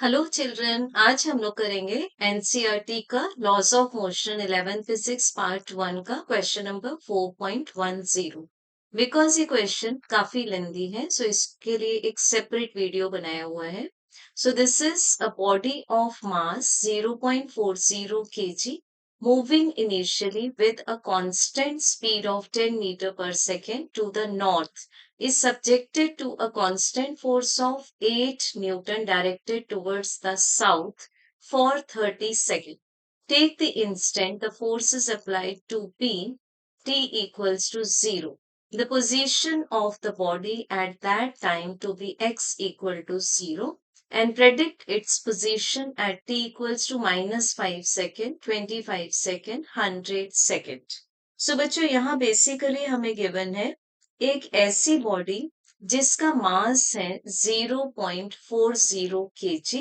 Hello children, आज हम लोग करेंगे एनसीईआरटी का laws of motion 11 physics part 1 का क्वेश्चन नंबर 4.10। बिकॉज ये क्वेश्चन काफी लेंदी है, सो इसके लिए एक सेपरेट वीडियो बनाया हुआ है। So this is a body of mass 0.40 kg moving initially with a constant speed of 10 meter per second to the north is subjected to a constant force of 8 Newton directed towards the south for 30 seconds. Take the instant the force is applied to P, T equals to 0. The position of the body at that time to be x equal to 0 and predict its position at t equals to minus 5 second, 25 second, 100 second. So बच्चों यहाँ basically हमें given है एक ऐसी body जिसका मास है 0.40 kg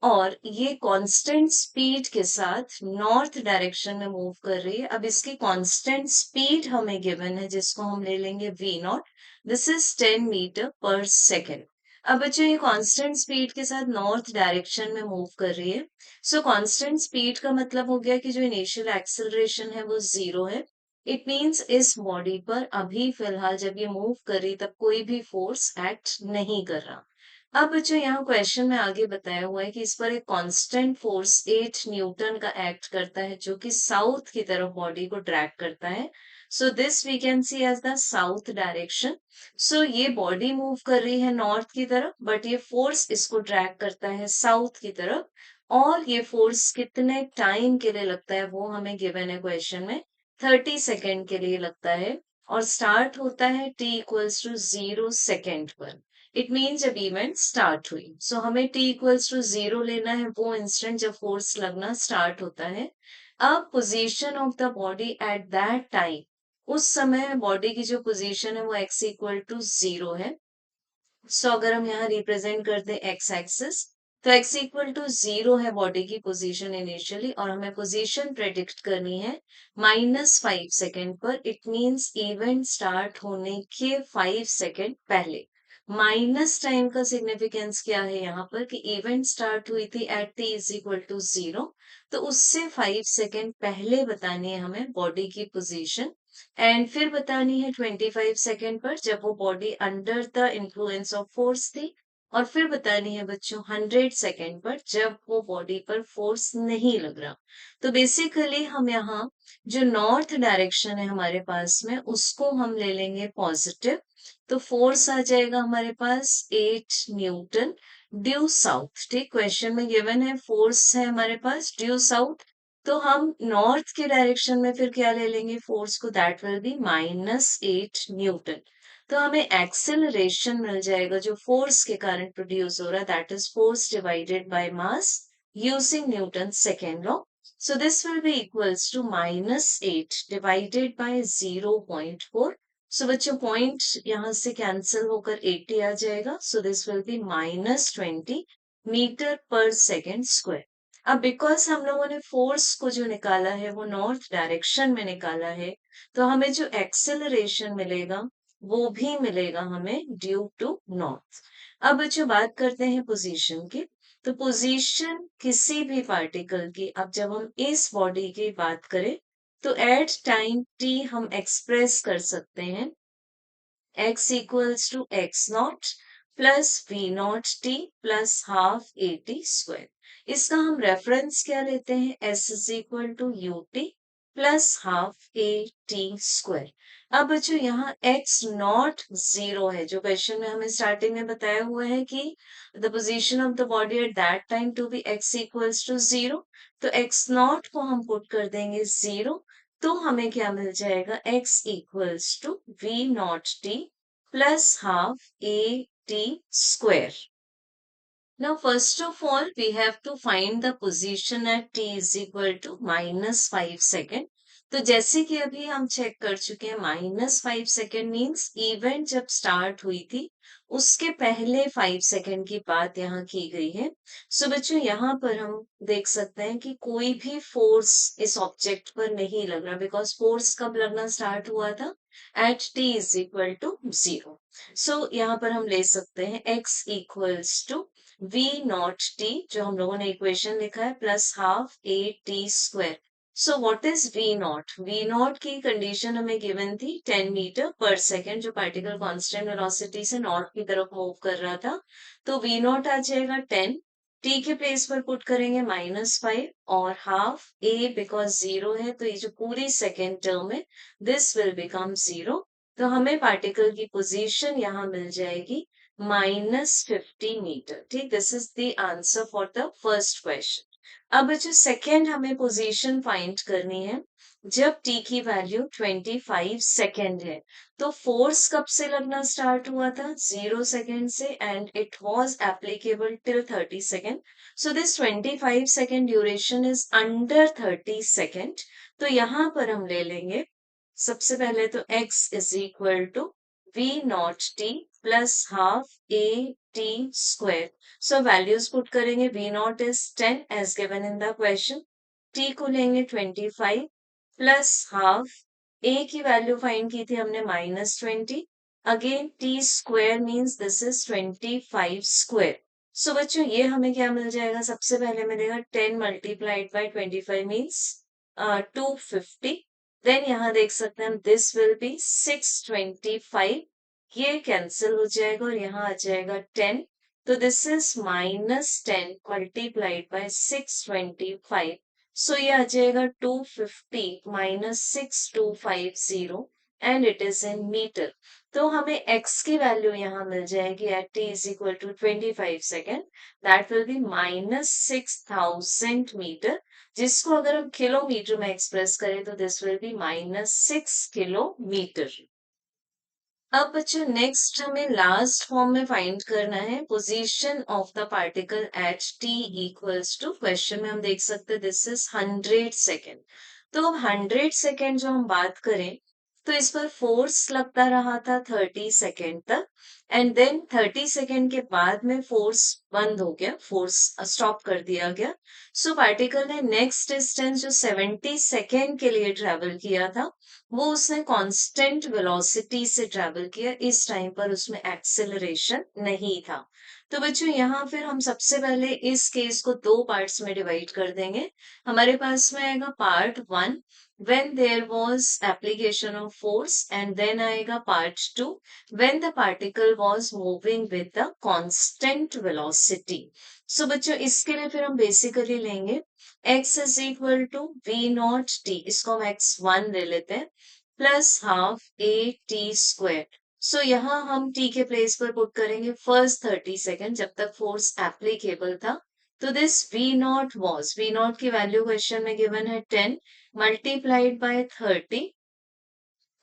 और ये कांस्टेंट स्पीड के साथ नॉर्थ डायरेक्शन में मूव कर रही है। अब इसकी कांस्टेंट स्पीड हमें गिवन है जिसको हम ले लेंगे v naught. This is 10 metre पर सेकेंड। अब बच्चों ये कांस्टेंट स्पीड के साथ नॉर्थ डायरेक्शन में मूव कर रही है। सो कांस्टेंट स्पीड का मतलब हो गया कि जो इनिशियल एक्सेलरेशन है वो 0 है। इट मीन्स इस बॉडी पर अभी फिलहाल जब ये मूव कर रही तब कोई भी फोर्स एक्ट नहीं कर रहा। अब बच्चों यहाँ क्वेश्चन में आगे बताया हुआ है कि इस पर एक कांस्टेंट फोर्स 8 न्यूटन का एक्ट करता है जो कि साउथ की तरफ बॉडी को ड्रैग करता है। So this we can see as the south direction. So ये बॉडी मूव कर रही है नॉर्थ की तरफ बट ये फोर्स इसको ड्रैग करता है साउथ की तरफ। और ये फोर्स कितने टाइम के लिए लगता है वो हमें गिवन है क्वेश्चन में। 30 सेकेंड के लिए लगता है और स्टार्ट होता है t इक्वल्स टू 0 सेकेंड पर। इट मीन जब इवेंट स्टार्ट हुई। सो हमें t इक्वल्स टू 0 लेना है वो इंस्टेंट जब फोर्स लगना स्टार्ट होता है। अब position of the body at that time, उस समय बॉडी की जो पोजीशन है वो x इक्वल टू 0 है। सो अगर हम यहाँ रिप्रेजेंट करते हैं x एक्सिस तो x इक्वल टू 0 है बॉडी की पोजीशन इनिशियली और हमें पोजीशन प्रेडिक्ट करनी है -5 सेकेंड पर। इट मींस इवेंट स्टार्ट होने के 5 सेकेंड पहले। माइनस टाइम का सिग्निफिकेंस क्या है यहाँ पर कि इवेंट स्टार्ट हुई थी at t is equal to 0, तो उससे 5 सेकेंड पहले बतानी है हमें बॉडी की पोजीशन। एंड फिर बतानी है 25 सेकेंड पर जब वो body under the influence of force थी। और फिर बतानी है बच्चों 100 सेकेंड पर जब वो बॉडी पर फोर्स नहीं लग रहा। तो बेसिकली हम यहाँ जो नॉर्थ डायरेक्शन है हमारे पास में उसको हम ले लेंगे पॉजिटिव। तो फोर्स आ जाएगा हमारे पास 8 न्यूटन ड्यू साउथ। ठीक, क्वेश्चन में गिवन है फोर्स है हमारे पास ड्यू साउथ। तो हम नॉर्थ के डायरेक्शन में फिर क्या ले लेंगे फोर्स को, दैट विल बी -8 न्यूटन। तो हमें एक्सेलरेशन मिल जाएगा जो फोर्स के कारण प्रोड्यूस हो रहा है, that is force divided by mass using Newton second law. So this will be equals to -8 divided by 0.4। So बच्चों पॉइंट यहाँ से कैंसिल होकर 80 आ जाएगा। So this will be -20 metre पर सेकेंड स्क्वायर। अब बिकॉज हम लोगों ने फोर्स को जो निकाला है वो नॉर्थ डायरेक्शन में निकाला है, तो हमें जो एक्सेलरेशन मिलेगा वो भी मिलेगा हमें ड्यू टू नॉर्थ। अब बच्चों बात करते हैं पोजीशन की। तो पोजीशन किसी भी पार्टिकल की, अब जब हम इस बॉडी की बात करें तो एट टाइम t हम एक्सप्रेस कर सकते हैं x equals to x naught plus v naught t plus half at square। इसका हम रेफरेंस क्या लेते हैं, s is equal to ut plus half at square। अब बच्चों यहाँ x नॉट 0 है जो क्वेश्चन में हमें स्टार्टिंग में बताया हुआ है कि the position of the body at that time to be x equals to 0। तो x नॉट को हम पुट कर देंगे 0। तो हमें क्या मिल जाएगा, x equals to v naught t plus half a t square। Now, first of all, we have to find the position at t is equal to -5 second. तो जैसे कि अभी हम चेक कर चुके हैं -5 सेकेंड मीन्स इवेंट जब start हुई थी उसके पहले 5 सेकेंड की बात यहाँ की गई है। सो बच्चों यहाँ पर हम देख सकते हैं कि कोई भी फोर्स इस ऑब्जेक्ट पर नहीं लग रहा बिकॉज फोर्स कब लगना स्टार्ट हुआ था, at t is equal to 0। So यहाँ पर हम ले सकते हैं x equals to v naught t जो हम लोगों ने इक्वेशन लिखा है plus half a t square. So what is v naught? v naught की कंडीशन हमें गिवन थी 10 मीटर पर सेकेंड जो पार्टिकल कांस्टेंट वेलोसिटी से नॉर्थ की तरफ मूव कर रहा था. तो v नॉट आ जाएगा 10, t के प्लेस पर पुट करेंगे -5 और हाफ a बिकॉज जीरो है तो ये जो पूरी सेकेंड टर्म है दिस विल बिकम जीरो. तो हमें पार्टिकल की पोजीशन यहाँ मिल जाएगी -50 मीटर. ठीक, this is the answer for the first question. अब जो सेकेंड हमें पोजीशन फाइंड करनी है जब t की वैल्यू 25 सेकेंड है. तो फोर्स कब से लगना स्टार्ट हुआ था? 0 सेकेंड से and it was applicable till 30 second. So this 25 second duration is under 30 second. तो यहाँ पर हम ले लेंगे सबसे पहले तो x is equal to v naught t plus half a t square. So values put करेंगे. v naught is 10 as given in the question. t को लेंगे 25 प्लस हाफ a की वैल्यू फाइंड की थी हमने -20. Again t square means this is 25 square. So बच्चों ये हमें क्या मिल जाएगा? सबसे पहले मिलेगा 10 मल्टीप्लाइड बाय 25 मीन्स 250. देन यहाँ देख सकते हैं हम दिस विल बी 625. ये कैंसिल हो जाएगा और यहाँ आ जाएगा 10. तो this is -10 multiplied by 625. So ये आ जाएगा 250 -6250 and it is in metre. तो हमें x की वैल्यू यहाँ मिल जाएगी at t is equal to 25 second. That will be -6000 metre, जिसको अगर हम किलोमीटर में एक्सप्रेस करें तो दिस विल बी -6 किलोमीटर. अब बच्चों नेक्स्ट हमें लास्ट फॉर्म में फाइंड करना है position of the particle at t equals to, question में हम देख सकते हैं दिस इज 100 सेकेंड. तो अब 100 सेकेंड जो हम बात करें तो इस पर फोर्स लगता रहा था 30 सेकेंड तक एंड देन 30 सेकेंड के बाद में फोर्स बंद हो गया, फोर्स स्टॉप कर दिया गया. सो पार्टिकल ने नेक्स्ट डिस्टेंस जो 70 सेकेंड के लिए ट्रेवल किया था वो उसने कांस्टेंट वेलोसिटी से ट्रेवल किया. इस टाइम पर उसमें एक्सेलरेशन नहीं था. तो बच्चों यहाँ फिर हम सबसे पहले इस केस को दो पार्ट्स में डिवाइड कर देंगे. हमारे पास में आएगा part 1 when there was application of force and then आएगा part 2 when the particle was moving with the constant velocity. So बच्चों इसके लिए फिर हम बेसिकली लेंगे x is equal to v naught t, इसको हम x1 ले लेते हैं, plus half a t square. So यहाँ हम t के प्लेस पर पुट करेंगे फर्स्ट 30 सेकेंड जब तक फोर्स एप्लीकेबल था. तो this v naught was, v naught की वैल्यू क्वेश्चन में गिवन है 10 multiplied by 30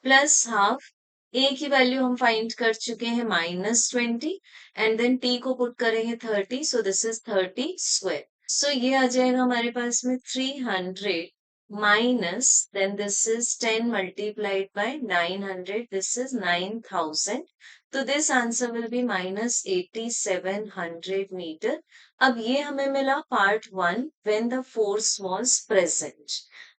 plus half a की वैल्यू हम फाइंड कर चुके हैं -20 एंड देन t को पुट करेंगे 30. So this is 30 square. So ये आ जाएगा हमारे पास में 300 minus then this is 10 multiplied by 900, this is 9000. तो this answer will be -8700 metre. अब ये हमें मिला part 1 when the force was present.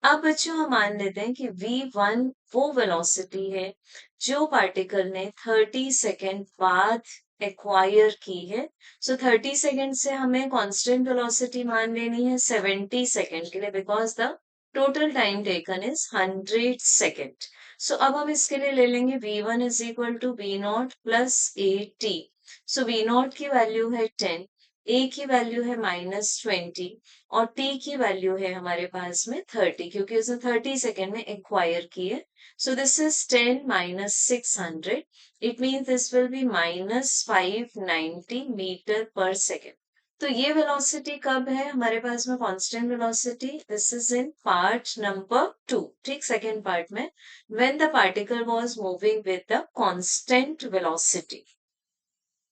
अब बच्चों हम मान लेते हैं कि v1 वो वेलोसिटी है जो पार्टिकल ने 30 सेकेंड बाद एक्वायर की है. सो 30 सेकेंड से हमें कांस्टेंट वेलोसिटी मान लेनी है 70 सेकेंड के लिए because the total time taken is 100 second. So अब हम इसके लिए ले लेंगे v1 is equal to v naught plus a t. So v naught की वैल्यू है 10, a की वैल्यू है -20 और t की वैल्यू है हमारे पास में 30 क्योंकि उसने 30 सेकेंड में एक्वायर की है. So this is 10 minus 600, it means this will be -590 metre पर सेकेंड. तो ये वेलोसिटी कब है हमारे पास में constant velocity? This is in part number 2. ठीक, सेकेंड पार्ट में when the particle was moving with the constant velocity.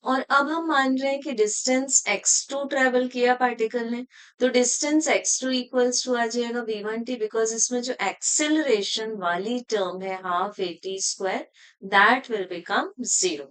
और अब हम मान रहे हैं कि डिस्टेंस x2 ट्रेवल किया पार्टिकल ने, तो डिस्टेंस x2 इक्वल्स टू आ जाएगा v1t बिकॉज इसमें जो एक्सेलरेशन वाली टर्म है half a t square that will become 0.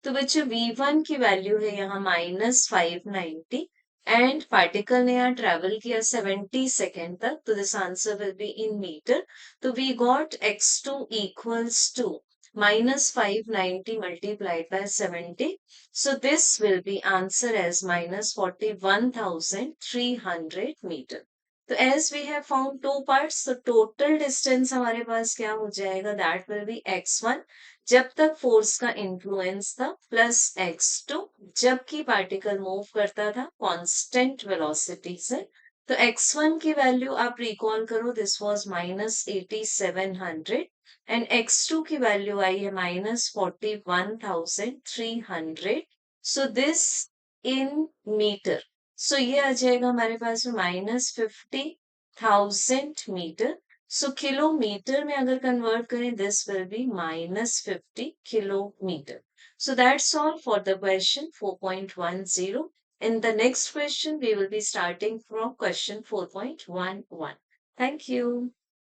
तो बच्चों v1 की वैल्यू है यहाँ -590 एंड पार्टिकल ने यहाँ ट्रेवल किया 70 सेकेंड तक. तो this answer will be in metre. तो we got x2 equals to minus 590 multiplied by 70. So this will be answer as minus 41,300 meter. तो as we have found two parts, so total distance हमारे पास क्या हो जाएगा, that will be x1 जब तक force का influence था, plus x2 जबकि पार्टिकल मूव करता था कांस्टेंट वेलोसिटी से. तो x1 की वैल्यू आप रिकॉल करो, this was minus 8700 and x2 की वैल्यू आई है minus 41,300. So this in metre, so ये आ जाएगा हमारे पास में माइनस 50,000 मीटर. सो किलोमीटर में अगर कन्वर्ट करें, this will B minus 50 kilometre. So that's all for the question 4.10. In the next question, we will be starting from question 4.11. Thank you.